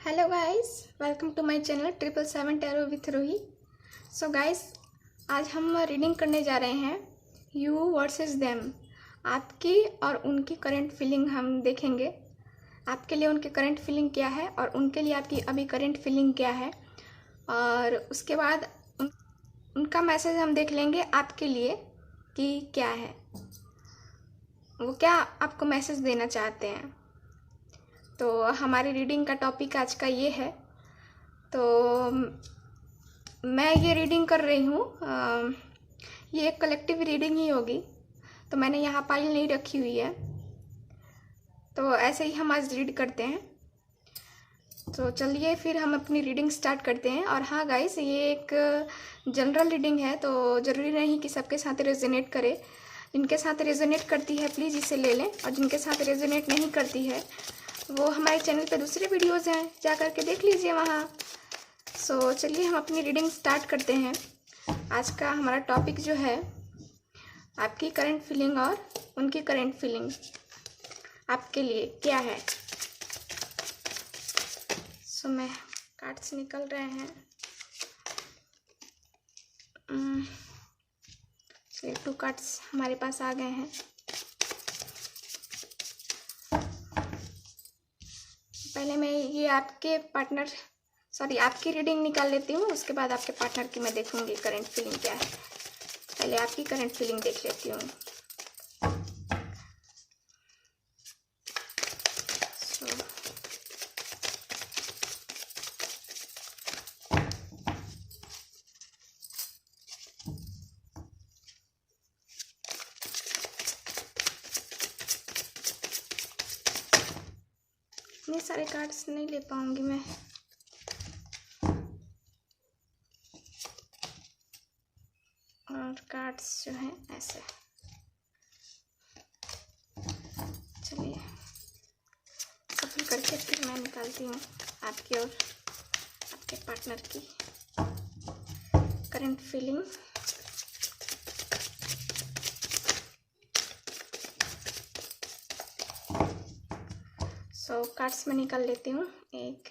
Hello guys, welcome to my channel 777 tarot with Ruhi. So guys, आज हम reading करने जा रहे हैं यू वर्सेस देम। आपकी और उनकी करंट फीलिंग हम देखेंगे। आपके लिए उनकी करंट फीलिंग क्या है और उनके लिए आपकी अभी करंट फीलिंग क्या है, और उसके बाद उनका मैसेज हम देख लेंगे आपके लिए कि क्या है, वो क्या आपको मैसेज देना चाहते हैं। तो हमारी रीडिंग का टॉपिक आज का ये है। तो मैं ये रीडिंग कर रही हूँ, ये एक कलेक्टिव रीडिंग ही होगी, तो मैंने यहाँ फाइल नहीं रखी हुई है। तो ऐसे ही हम आज रीड करते हैं। तो चलिए फिर हम अपनी रीडिंग स्टार्ट करते हैं। और हाँ गाइस, ये एक जनरल रीडिंग है, तो ज़रूरी नहीं कि सबके साथ रेजोनेट करे। जिनके साथ रेजोनेट करती है प्लीज़ इसे ले लें, और जिनके साथ रेजोनेट नहीं करती है वो हमारे चैनल पे दूसरे वीडियोज़ हैं, जा कर के देख लीजिए वहाँ। सो चलिए हम अपनी रीडिंग स्टार्ट करते हैं। आज का हमारा टॉपिक जो है आपकी करंट फीलिंग और उनकी करंट फीलिंग आपके लिए क्या है। सो मैं कार्ड्स निकल रहे हैं। चलिए 2 कार्ड्स हमारे पास आ गए हैं। पहले मैं ये आपके पार्टनर आपकी रीडिंग निकाल लेती हूँ, उसके बाद आपके पार्टनर की मैं देखूंगी करंट फीलिंग क्या है। पहले आपकी करंट फीलिंग देख लेती हूँ। इतने सारे कार्ड्स नहीं ले पाऊंगी मैं। और कार्ड्स जो हैं ऐसे। चलिए सफल करके फिर मैं निकालती हूँ आपकी और आपके पार्टनर की करंट फीलिंग। कार्ड्स में निकाल लेती हूँ। एक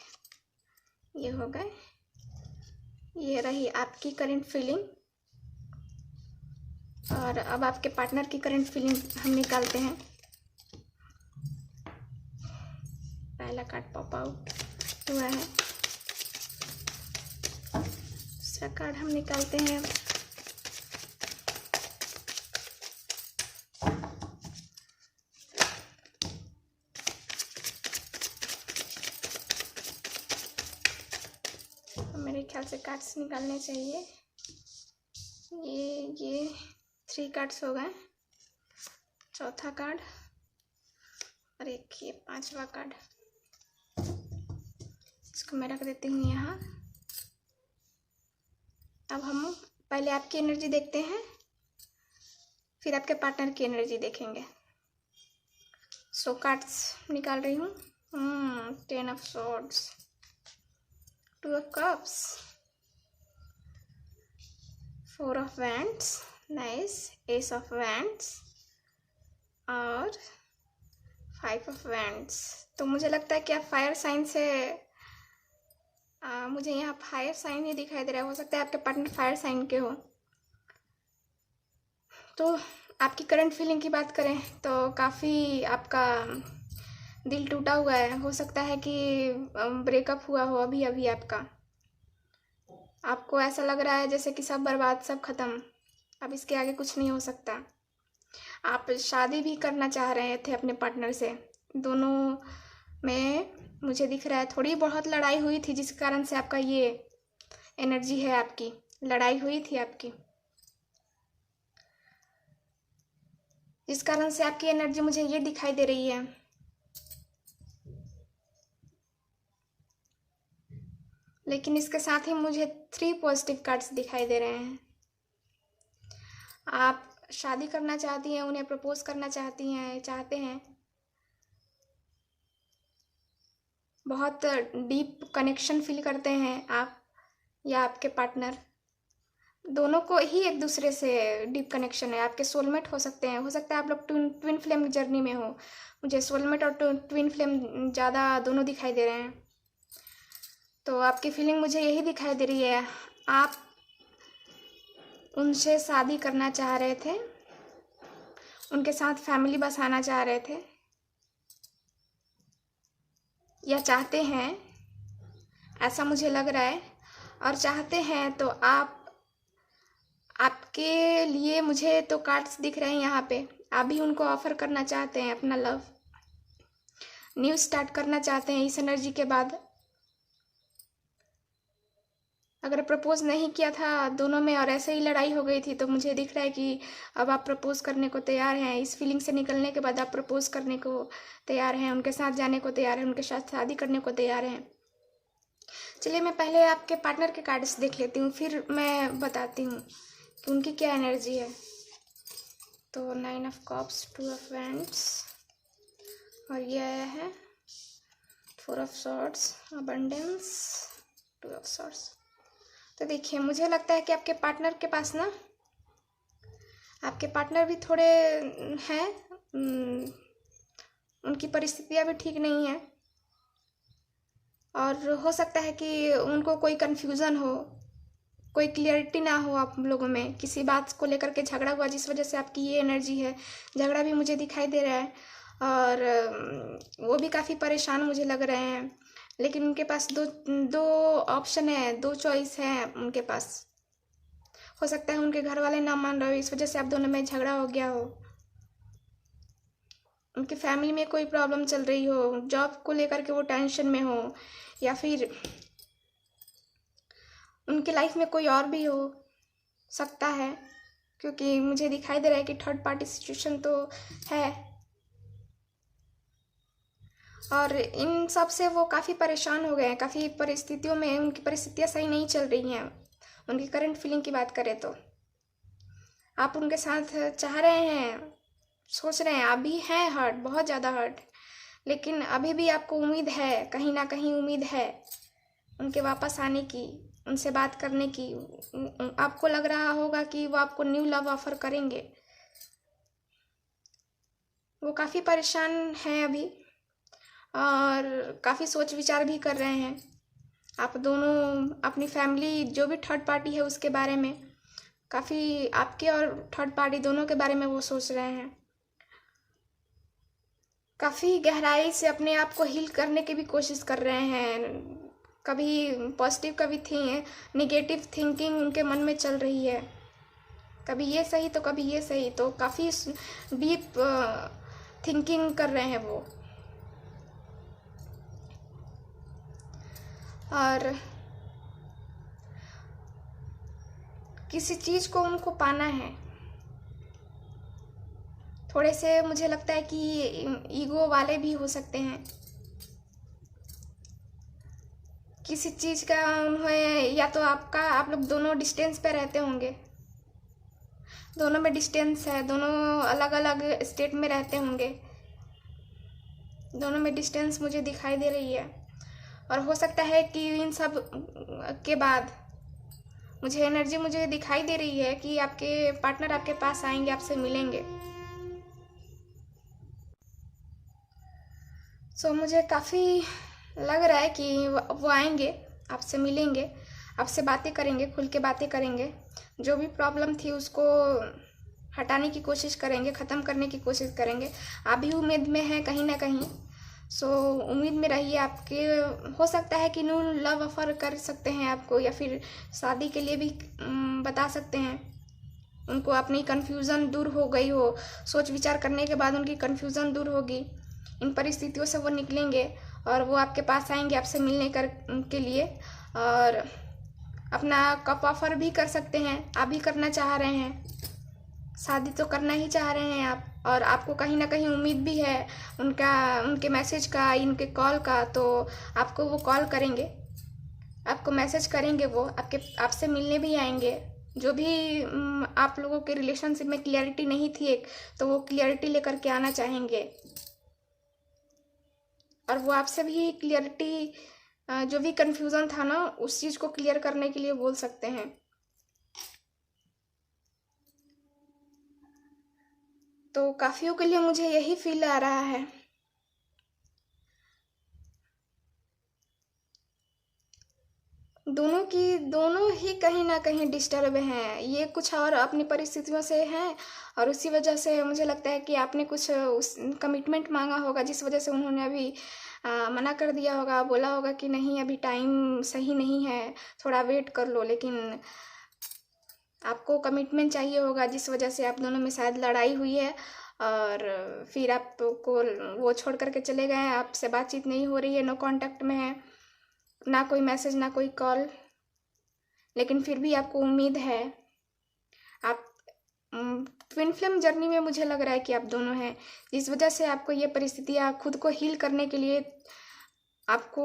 ये हो गए, ये रही आपकी करंट फीलिंग। और अब आपके पार्टनर की करंट फीलिंग हम निकालते हैं। पहला कार्ड पॉप आउट हुआ है, दूसरा कार्ड हम निकालते हैं। मेरे ख्याल से कार्ड्स निकालने चाहिए। ये 3 कार्ड्स हो गए, चौथा कार्ड और एक ये 5वां कार्ड। इसको मैं रख देती हूँ यहाँ। अब हम पहले आपकी एनर्जी देखते हैं, फिर आपके पार्टनर की एनर्जी देखेंगे। कार्ड्स निकाल रही हूँ। 10 of swords, 2 of cups, 4 of wands, nice, S of wands और 5 ऑफ वैंड्स। तो मुझे लगता है कि आप फायर साइन से मुझे यहाँ फायर साइन ही दिखाई दे रहा है। हो सकता है आपके पार्टनर फायर साइन के हो। तो आपकी करंट फीलिंग की बात करें तो काफ़ी आपका दिल टूटा हुआ है। हो सकता है कि ब्रेकअप हुआ हो अभी अभी आपका। आपको ऐसा लग रहा है जैसे कि सब बर्बाद, सब खत्म, अब इसके आगे कुछ नहीं हो सकता। आप शादी भी करना चाह रहे थे अपने पार्टनर से। दोनों में मुझे दिख रहा है थोड़ी बहुत लड़ाई हुई थी, जिस कारण से आपका ये एनर्जी है, आपकी लड़ाई हुई थी आपकी, जिस कारण से आपकी एनर्जी मुझे ये दिखाई दे रही है। लेकिन इसके साथ ही मुझे 3 पॉजिटिव कार्ड्स दिखाई दे रहे हैं। आप शादी करना चाहती हैं, उन्हें प्रपोज करना चाहते हैं। बहुत डीप कनेक्शन फील करते हैं आप या आपके पार्टनर। दोनों को ही एक दूसरे से डीप कनेक्शन है। आपके सोलमेट हो सकते हैं। हो सकता है आप लोग ट्विन फ्लेम जर्नी में हो। मुझे सोलमेट और ट्विन फ्लेम ज़्यादा दोनों दिखाई दे रहे हैं। तो आपकी फीलिंग मुझे यही दिखाई दे रही है, आप उनसे शादी करना चाह रहे थे, उनके साथ फैमिली बसाना चाह रहे थे या चाहते हैं, ऐसा मुझे लग रहा है। और चाहते हैं तो आपके लिए मुझे तो कार्ड्स दिख रहे हैं यहाँ पे, आप भी उनको ऑफर करना चाहते हैं अपना लव, न्यू स्टार्ट करना चाहते हैं इस एनर्जी के बाद। अगर प्रपोज नहीं किया था दोनों में और ऐसे ही लड़ाई हो गई थी तो मुझे दिख रहा है कि अब आप प्रपोज करने को तैयार हैं। इस फीलिंग से निकलने के बाद आप प्रपोज करने को तैयार हैं, उनके साथ जाने को तैयार हैं, उनके साथ शादी करने को तैयार हैं। चलिए मैं पहले आपके पार्टनर के कार्ड्स देख लेती हूँ, फिर मैं बताती हूँ कि उनकी क्या एनर्जी है। तो 9 ऑफ कप्स, 2 ऑफ वैंड्स और ये आया है 4 of swords, abundance, 2 of swords. तो देखिए मुझे लगता है कि आपके पार्टनर के पास ना, आपके पार्टनर भी थोड़े हैं, उनकी परिस्थितियां भी ठीक नहीं है और हो सकता है कि उनको कोई कन्फ्यूज़न हो, कोई क्लियरिटी ना हो आप लोगों में, किसी बात को लेकर के झगड़ा हुआ जिस वजह से आपकी ये एनर्जी है, झगड़ा भी मुझे दिखाई दे रहा है और वो भी काफ़ी परेशान मुझे लग रहे हैं। लेकिन उनके पास दो ऑप्शन है, 2 चॉइस है उनके पास। हो सकता है उनके घर वाले ना मान रहे हो, इस वजह से आप दोनों में झगड़ा हो गया हो, उनकी फैमिली में कोई प्रॉब्लम चल रही हो, जॉब को लेकर के वो टेंशन में हो, या फिर उनकी लाइफ में कोई और भी हो सकता है, क्योंकि मुझे दिखाई दे रहा है कि थर्ड पार्टी सिचुएशन तो है और इन सब से वो काफ़ी परेशान हो गए हैं। काफ़ी परिस्थितियों में उनकी परिस्थितियाँ सही नहीं चल रही हैं। उनकी करंट फीलिंग की बात करें तो आप उनके साथ चाह रहे हैं, सोच रहे हैं, आप भी हैं हर्ट, बहुत ज़्यादा हर्ट, लेकिन अभी भी आपको उम्मीद है, कहीं ना कहीं उम्मीद है उनके वापस आने की, उनसे बात करने की। आपको लग रहा होगा कि वो आपको न्यू लव ऑफर करेंगे। वो काफ़ी परेशान हैं अभी और काफ़ी सोच विचार भी कर रहे हैं। आप दोनों अपनी फैमिली, जो भी थर्ड पार्टी है उसके बारे में, काफ़ी आपके और थर्ड पार्टी दोनों के बारे में वो सोच रहे हैं। काफ़ी गहराई से अपने आप को हील करने की भी कोशिश कर रहे हैं। कभी पॉजिटिव, कभी निगेटिव थिंकिंग उनके मन में चल रही है, कभी ये सही तो कभी ये सही, तो काफ़ी डीप थिंकिंग कर रहे हैं वो। और किसी चीज़ को उनको पाना है। थोड़े से मुझे लगता है कि ईगो वाले भी हो सकते हैं। किसी चीज़ का उन्हें, या तो आप लोग दोनों डिस्टेंस पे रहते होंगे, दोनों में डिस्टेंस है, दोनों अलग अलग स्टेट में रहते होंगे, दोनों में डिस्टेंस मुझे दिखाई दे रही है। और हो सकता है कि इन सब के बाद मुझे दिखाई दे रही है कि आपके पार्टनर आपके पास आएंगे, आपसे मिलेंगे। सो मुझे काफ़ी लग रहा है कि वो आएंगे, आपसे मिलेंगे, आपसे बातें करेंगे, खुल के बातें करेंगे, जो भी प्रॉब्लम थी उसको हटाने की कोशिश करेंगे, ख़त्म करने की कोशिश करेंगे। आप भी उम्मीद में हैं कहीं ना कहीं। सो उम्मीद में रहिए। आपके हो सकता है कि न्यू लव ऑफर कर सकते हैं आपको, या फिर शादी के लिए भी बता सकते हैं उनको। अपनी कन्फ्यूज़न दूर हो गई हो, सोच विचार करने के बाद उनकी कन्फ्यूज़न दूर होगी, इन परिस्थितियों से वो निकलेंगे और वो आपके पास आएंगे आपसे मिलने के लिए। और अपना कप ऑफर भी कर सकते हैं, आप भी करना चाह रहे हैं, शादी तो करना ही चाह रहे हैं आप, और आपको कहीं ना कहीं उम्मीद भी है उनके मैसेज का, इनके कॉल का। तो आपको वो कॉल करेंगे, आपको मैसेज करेंगे, वो आपसे मिलने भी आएंगे। जो भी आप लोगों के रिलेशनशिप में क्लियरिटी नहीं थी एक, तो वो क्लियरिटी लेकर के आना चाहेंगे और वो आपसे भी क्लियरिटी, जो भी कन्फ्यूज़न था ना, उस चीज़ को क्लियर करने के लिए बोल सकते हैं। तो काफियों के लिए मुझे यही फील आ रहा है। दोनों ही कहीं ना कहीं डिस्टर्ब हैं। ये कुछ और अपनी परिस्थितियों से हैं, और उसी वजह से मुझे लगता है कि आपने कुछ उस कमिटमेंट मांगा होगा, जिस वजह से उन्होंने अभी मना कर दिया होगा, बोला होगा कि नहीं अभी टाइम सही नहीं है, थोड़ा वेट कर लो। लेकिन आपको कमिटमेंट चाहिए होगा, जिस वजह से आप दोनों में शायद लड़ाई हुई है, और फिर आपको वो छोड़ करके चले गए हैं, आपसे बातचीत नहीं हो रही है, नो कांटेक्ट में है, ना कोई मैसेज ना कोई कॉल। लेकिन फिर भी आपको उम्मीद है। आप ट्विन फ्लेम जर्नी में मुझे लग रहा है कि आप दोनों हैं, जिस वजह से आपको ये परिस्थितियाँ खुद को हील करने के लिए आपको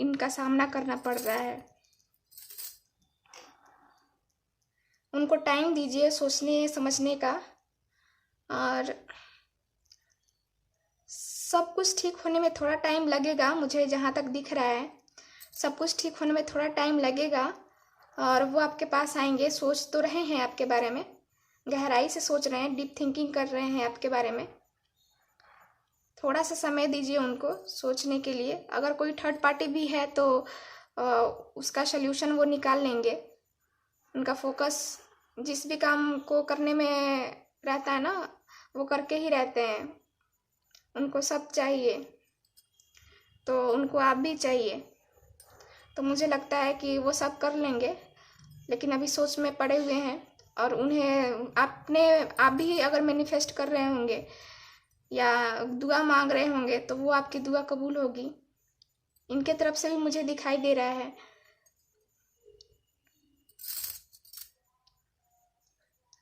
इनका सामना करना पड़ रहा है। उनको टाइम दीजिए सोचने समझने का, और सब कुछ ठीक होने में थोड़ा टाइम लगेगा। मुझे जहाँ तक दिख रहा है सब कुछ ठीक होने में थोड़ा टाइम लगेगा, और वो आपके पास आएंगे। सोच तो रहे हैं आपके बारे में, गहराई से सोच रहे हैं, डीप थिंकिंग कर रहे हैं आपके बारे में। थोड़ा सा समय दीजिए उनको सोचने के लिए। अगर कोई थर्ड पार्टी भी है तो उसका सल्यूशन वो निकाल लेंगे। उनका फोकस जिस भी काम को करने में रहता है ना, वो करके ही रहते हैं। उनको सब चाहिए, तो उनको आप भी चाहिए। तो मुझे लगता है कि वो सब कर लेंगे, लेकिन अभी सोच में पड़े हुए हैं। और उन्हें आप भी अगर मैनिफेस्ट कर रहे होंगे या दुआ मांग रहे होंगे, तो वो आपकी दुआ कबूल होगी। इनके तरफ से भी मुझे दिखाई दे रहा है।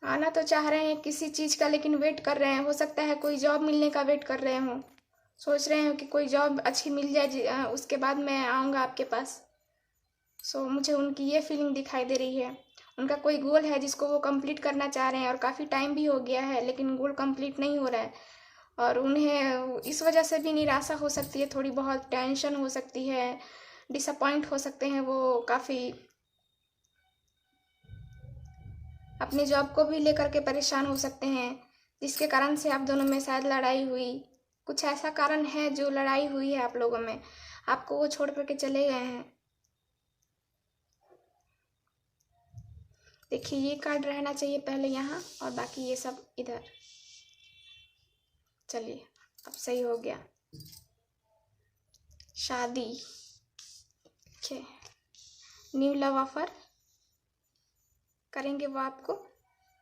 आना तो चाह रहे हैं किसी चीज़ का, लेकिन वेट कर रहे हैं। हो सकता है कोई जॉब मिलने का वेट कर रहे हों, सोच रहे हो कि कोई जॉब अच्छी मिल जाए, उसके बाद मैं आऊँगा आपके पास। मुझे उनकी ये फीलिंग दिखाई दे रही है। उनका कोई गोल है जिसको वो कंप्लीट करना चाह रहे हैं, और काफ़ी टाइम भी हो गया है, लेकिन गोल कंप्लीट नहीं हो रहा है। और उन्हें इस वजह से भी निराशा हो सकती है, थोड़ी बहुत टेंशन हो सकती है, डिसअपॉइंट हो सकते हैं वो काफ़ी। अपनी जॉब को भी लेकर के परेशान हो सकते हैं, जिसके कारण से आप दोनों में शायद लड़ाई हुई। कुछ ऐसा कारण है जो लड़ाई हुई है आप लोगों में, आपको वो छोड़ करके चले गए हैं। देखिए ये कार्ड रहना चाहिए पहले यहाँ, और बाकी ये सब इधर। चलिए अब सही हो गया। शादी, ओके, न्यू लव ऑफर करेंगे वो आपको।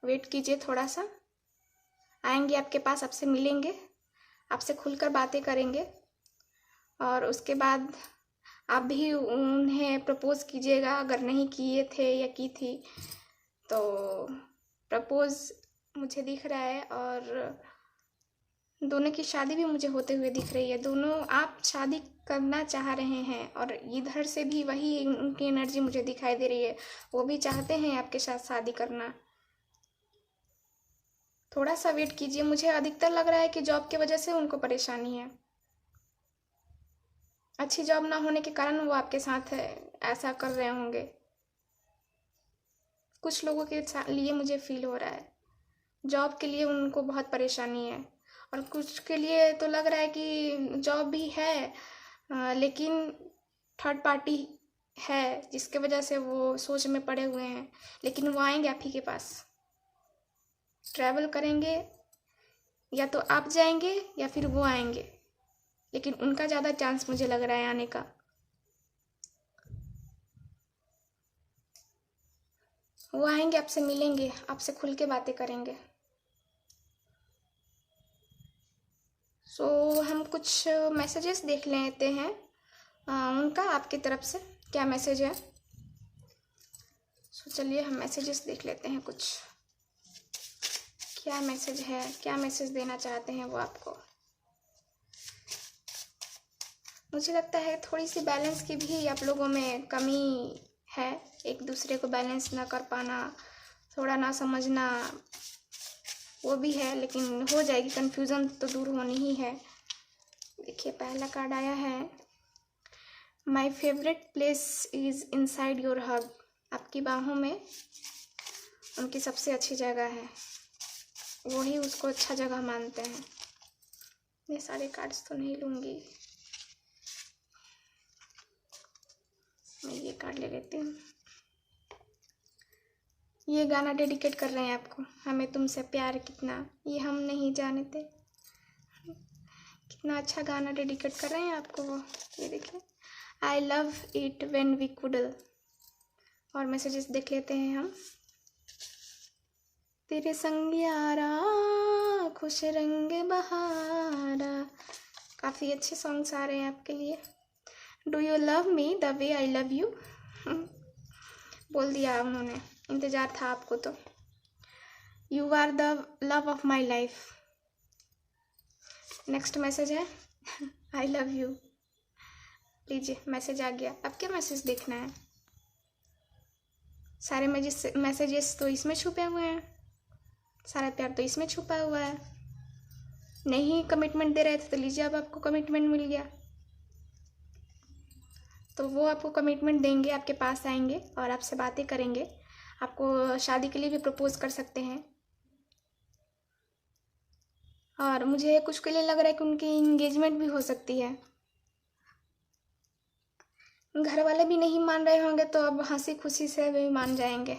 वेट कीजिए थोड़ा सा, आएंगे आपके पास, आपसे मिलेंगे, आपसे खुलकर बातें करेंगे। और उसके बाद आप भी उन्हें प्रपोज कीजिएगा, अगर नहीं किए थे या की थी तो प्रपोज मुझे दिख रहा है। और दोनों की शादी भी मुझे होते हुए दिख रही है। दोनों आप शादी करना चाह रहे हैं, और इधर से भी वही उनकी एनर्जी मुझे दिखाई दे रही है। वो भी चाहते हैं आपके साथ शादी करना। थोड़ा सा वेट कीजिए। मुझे अधिकतर लग रहा है कि जॉब की वजह से उनको परेशानी है। अच्छी जॉब ना होने के कारण वो आपके साथ ऐसा कर रहे होंगे। कुछ लोगों के लिए मुझे फील हो रहा है जॉब के लिए उनको बहुत परेशानी है, और कुछ के लिए तो लग रहा है कि जॉब भी है, लेकिन थर्ड पार्टी है, जिसके वजह से वो सोच में पड़े हुए हैं। लेकिन वो आएंगे आप ही के पास, ट्रैवल करेंगे, या तो आप जाएंगे या फिर वो आएंगे, लेकिन उनका ज़्यादा चांस मुझे लग रहा है आने का। वो आएंगे, आपसे मिलेंगे, आपसे खुल के बातें करेंगे। हम कुछ मैसेजेस देख लेते हैं उनका आपकी तरफ से क्या मैसेज है। चलिए हम मैसेजेस देख लेते हैं कुछ, क्या मैसेज है, क्या मैसेज देना चाहते हैं वो आपको। मुझे लगता है थोड़ी सी बैलेंस की भी आप लोगों में कमी है, एक दूसरे को बैलेंस ना कर पाना, थोड़ा ना समझना, वो भी है, लेकिन हो जाएगी। कन्फ्यूज़न तो दूर होनी ही है। देखिए पहला कार्ड आया है, my favourite place is inside your hug. आपकी बाहों में उनकी सबसे अच्छी जगह है, वही उसको अच्छा जगह मानते हैं। मैं सारे कार्ड्स तो नहीं लूँगी, मैं ये कार्ड ले लेती हूँ। ये गाना डेडिकेट कर रहे हैं आपको। हमें तुमसे प्यार कितना ये हम नहीं जानते। कितना अच्छा गाना डेडिकेट कर रहे हैं आपको वो। ये देखिए, I love it when we cuddle. और मैसेजेस देख लेते हैं हम। तेरे संग यारा खुश रंग बहारा। काफ़ी अच्छे सॉन्ग्स आ रहे हैं आपके लिए। Do you love me the way I love you. बोल दिया उन्होंने, इंतज़ार था आपको तो। You are the love of my life. Next message है आई लव यू। लीजिए मैसेज आ गया। अब क्या मैसेज देखना है? सारे मैसेजेस तो इसमें छुपे हुए हैं, सारा प्यार तो इसमें छुपा हुआ है। नहीं कमिटमेंट दे रहे थे तो लीजिए अब आपको कमिटमेंट मिल गया। तो वो आपको कमिटमेंट देंगे, आपके पास आएंगे और आपसे बातें करेंगे। आपको शादी के लिए भी प्रपोज कर सकते हैं। और मुझे कुछ के लिए लग रहा है कि उनकी इंगेजमेंट भी हो सकती है। घर वाले भी नहीं मान रहे होंगे तो अब हंसी खुशी से भी मान जाएंगे।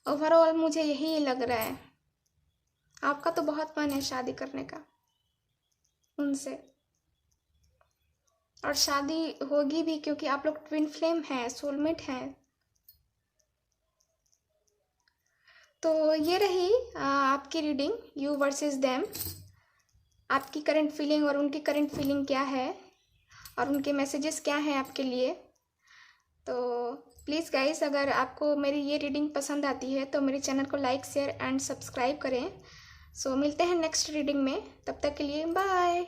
ओवरऑल मुझे यही लग रहा है। आपका तो बहुत मन है शादी करने का उनसे, और शादी होगी भी क्योंकि आप लोग ट्विन फ्लेम हैं, सोलमेट हैं। तो ये रही आपकी रीडिंग, यू वर्सेस देम। आपकी करंट फीलिंग और उनकी करंट फीलिंग क्या है और उनके मैसेजेस क्या हैं आपके लिए। तो प्लीज़ गाइस, अगर आपको मेरी ये रीडिंग पसंद आती है तो मेरे चैनल को लाइक शेयर एंड सब्सक्राइब करें। सो मिलते हैं नेक्स्ट रीडिंग में, तब तक के लिए बाय।